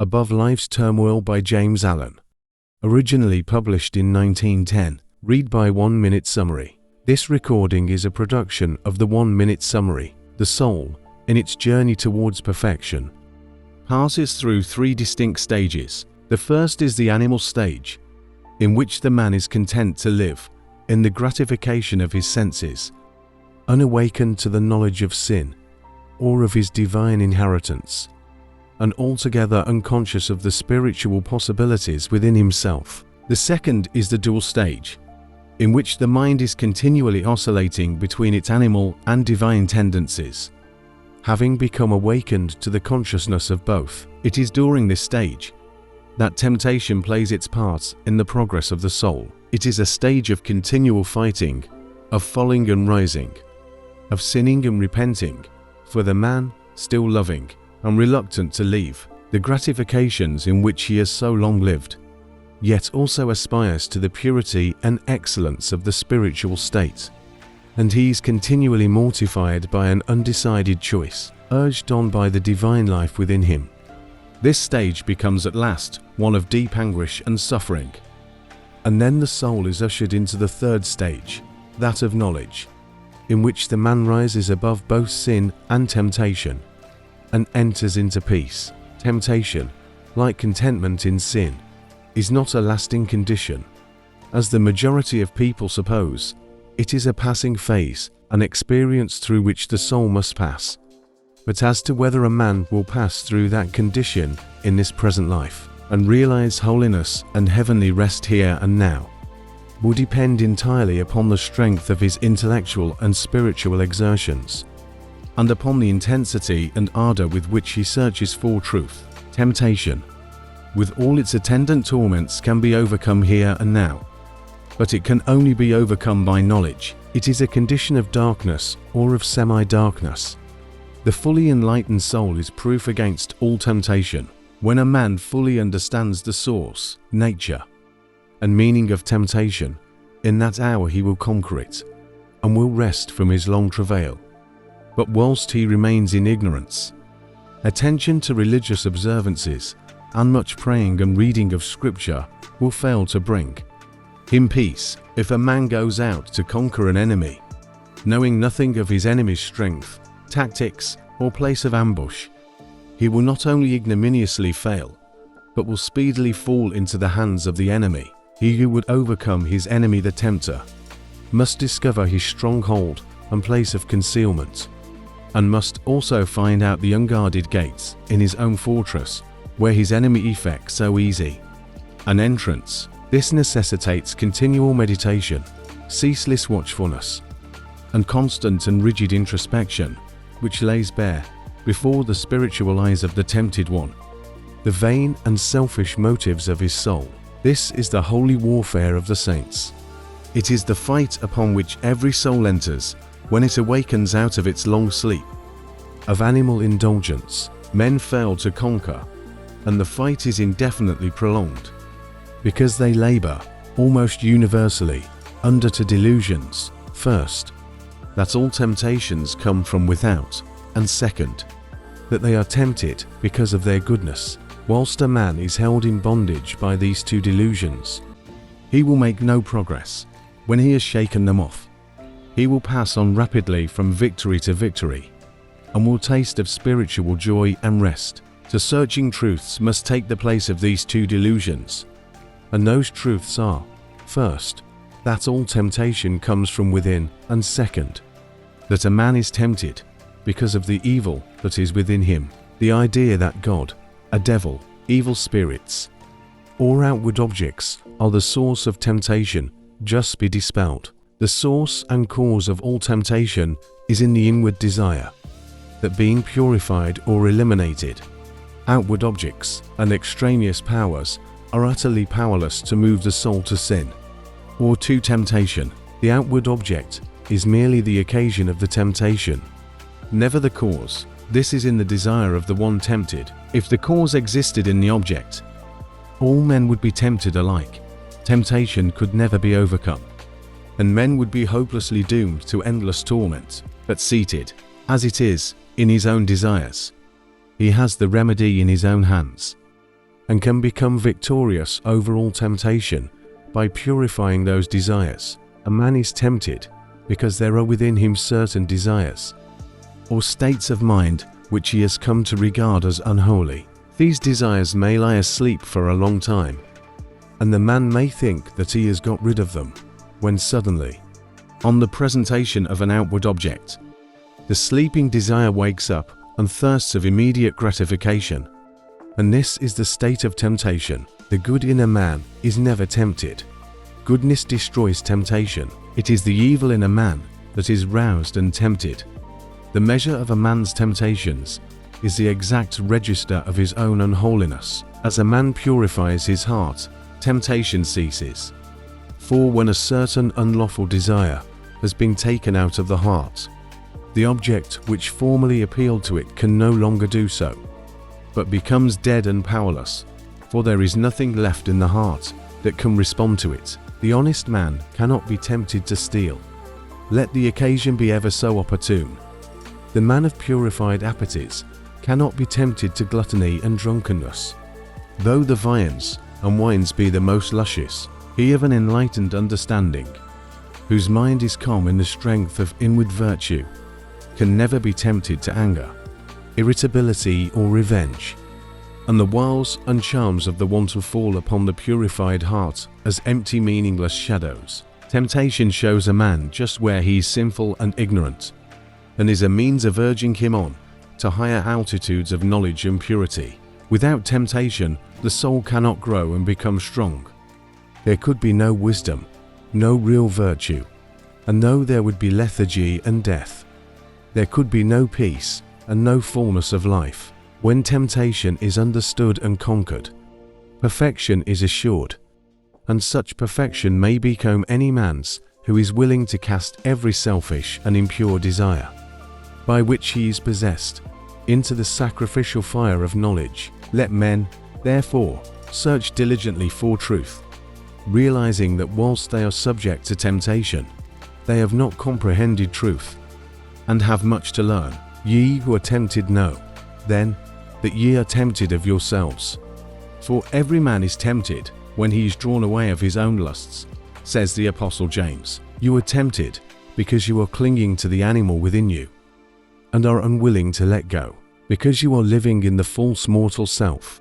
Above Life's Turmoil by James Allen. Originally published in 1910. Read by 1 Minute Summary. This recording is a production of the 1 Minute Summary. The soul, in its journey towards perfection, passes through 3 distinct stages. The first is the animal stage, in which the man is content to live in the gratification of his senses, unawakened to the knowledge of sin or of his divine inheritance, and altogether unconscious of the spiritual possibilities within himself. The second is the dual stage, in which the mind is continually oscillating between its animal and divine tendencies, having become awakened to the consciousness of both. It is during this stage that temptation plays its part in the progress of the soul. It is a stage of continual fighting, of falling and rising, of sinning and repenting, for the man, still loving and reluctant to leave the gratifications in which he has so long lived, yet also aspires to the purity and excellence of the spiritual state. And he is continually mortified by an undecided choice, urged on by the divine life within him. This stage becomes at last one of deep anguish and suffering. And then the soul is ushered into the third stage, that of knowledge, in which the man rises above both sin and temptation, and enters into peace. Temptation, like contentment in sin, is not a lasting condition. As the majority of people suppose, it is a passing phase, an experience through which the soul must pass. But as to whether a man will pass through that condition in this present life, and realize holiness and heavenly rest here and now, will depend entirely upon the strength of his intellectual and spiritual exertions, and upon the intensity and ardor with which he searches for truth. Temptation, with all its attendant torments, can be overcome here and now, but it can only be overcome by knowledge. It is a condition of darkness or of semi-darkness. The fully enlightened soul is proof against all temptation. When a man fully understands the source, nature, and meaning of temptation, in that hour he will conquer it, and will rest from his long travail. But whilst he remains in ignorance, attention to religious observances and much praying and reading of scripture will fail to bring him peace. If a man goes out to conquer an enemy, knowing nothing of his enemy's strength, tactics, or place of ambush, he will not only ignominiously fail, but will speedily fall into the hands of the enemy. He who would overcome his enemy, the tempter, must discover his stronghold and place of concealment, and must also find out the unguarded gates in his own fortress, where his enemy effects so easy an entrance. This necessitates continual meditation, ceaseless watchfulness, and constant and rigid introspection, which lays bare, before the spiritual eyes of the tempted one, the vain and selfish motives of his soul. This is the holy warfare of the saints. It is the fight upon which every soul enters when it awakens out of its long sleep of animal indulgence. Men fail to conquer, and the fight is indefinitely prolonged, because they labor, almost universally, under 2 delusions. First, that all temptations come from without, and second, that they are tempted because of their goodness. Whilst a man is held in bondage by these 2 delusions, he will make no progress. When he has shaken them off, he will pass on rapidly from victory to victory, and will taste of spiritual joy and rest. The searching truths must take the place of these 2 delusions, and those truths are, first, that all temptation comes from within, and second, that a man is tempted because of the evil that is within him. The idea that God, a devil, evil spirits, or outward objects are the source of temptation just be dispelled. The source and cause of all temptation is in the inward desire, that being purified or eliminated, outward objects and extraneous powers are utterly powerless to move the soul to sin or to temptation. The outward object is merely the occasion of the temptation, never the cause. This is in the desire of the one tempted. If the cause existed in the object, all men would be tempted alike. Temptation could never be overcome, and men would be hopelessly doomed to endless torment. But seated, as it is, in his own desires, he has the remedy in his own hands. and can become victorious over all temptation by purifying those desires. A man is tempted because there are within him certain desires or states of mind which he has come to regard as unholy. These desires may lie asleep for a long time, and the man may think that he has got rid of them, when suddenly, on the presentation of an outward object, the sleeping desire wakes up and thirsts of immediate gratification. And this is the state of temptation. The good in a man is never tempted. Goodness destroys temptation. It is the evil in a man that is roused and tempted. The measure of a man's temptations is the exact register of his own unholiness. As a man purifies his heart, temptation ceases. For when a certain unlawful desire has been taken out of the heart, the object which formerly appealed to it can no longer do so, but becomes dead and powerless, for there is nothing left in the heart that can respond to it. The honest man cannot be tempted to steal, let the occasion be ever so opportune. The man of purified appetites cannot be tempted to gluttony and drunkenness. Though the viands and wines be the most luscious, he of an enlightened understanding, whose mind is calm in the strength of inward virtue, can never be tempted to anger, irritability, or revenge. And the wiles and charms of the wanton fall upon the purified heart as empty, meaningless shadows. Temptation shows a man just where he is sinful and ignorant, and is a means of urging him on to higher altitudes of knowledge and purity. Without temptation, the soul cannot grow and become strong. There could be no wisdom, no real virtue, and though there would be lethargy and death, there could be no peace and no fullness of life. When temptation is understood and conquered, perfection is assured, and such perfection may become any man's who is willing to cast every selfish and impure desire, by which he is possessed, into the sacrificial fire of knowledge. Let men, therefore, search diligently for truth, realizing that whilst they are subject to temptation, they have not comprehended truth, and have much to learn. Ye who are tempted know, then, that ye are tempted of yourselves. For every man is tempted when he is drawn away of his own lusts, says the Apostle James. You are tempted because you are clinging to the animal within you, and are unwilling to let go, because you are living in the false mortal self,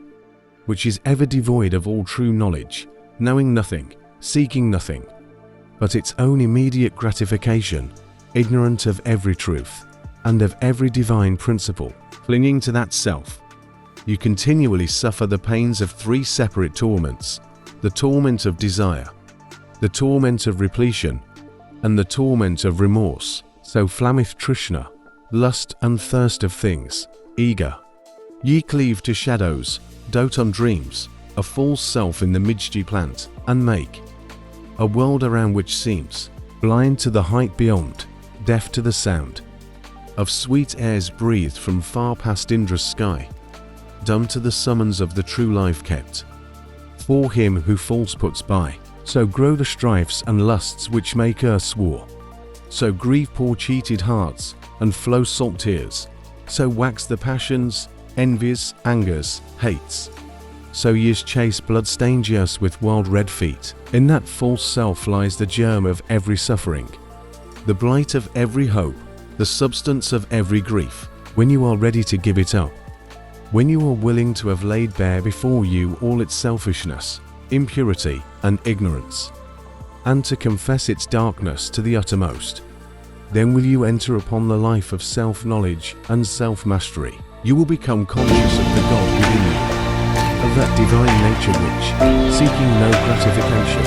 which is ever devoid of all true knowledge, knowing nothing, seeking nothing, but its own immediate gratification, ignorant of every truth, and of every divine principle. Clinging to that self, you continually suffer the pains of three separate torments: the torment of desire, the torment of repletion, and the torment of remorse. So flammeth Trishna, lust and thirst of things, eager. Ye cleave to shadows, dote on dreams, a false self in the midst ye plant, and make a world around which seems blind to the height beyond, deaf to the sound of sweet airs breathed from far past Indra's sky, dumb to the summons of the true life kept for him who false puts by. So grow the strifes and lusts which make earth's war, so grieve poor cheated hearts and flow salt tears, so wax the passions, envies, angers, hates, so ye's chase blood-stained years with wild red feet. In that false self lies the germ of every suffering, the blight of every hope, the substance of every grief. When you are ready to give it up, when you are willing to have laid bare before you all its selfishness, impurity, and ignorance, and to confess its darkness to the uttermost, then will you enter upon the life of self-knowledge and self-mastery. You will become conscious of the God within you, of that divine nature which, seeking no gratification,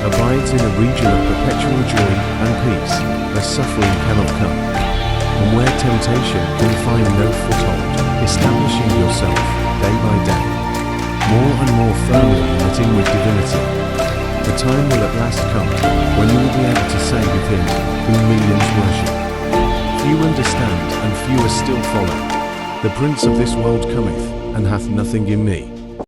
abides in a region of perpetual joy and peace, where suffering cannot come, and where temptation can find no foothold, establishing yourself, day by day, more and more firmly in that inward divinity. The time will at last come when you will be able to say with him whom millions worship, few understand and fewer still follow, the prince of this world cometh, and hath nothing in me.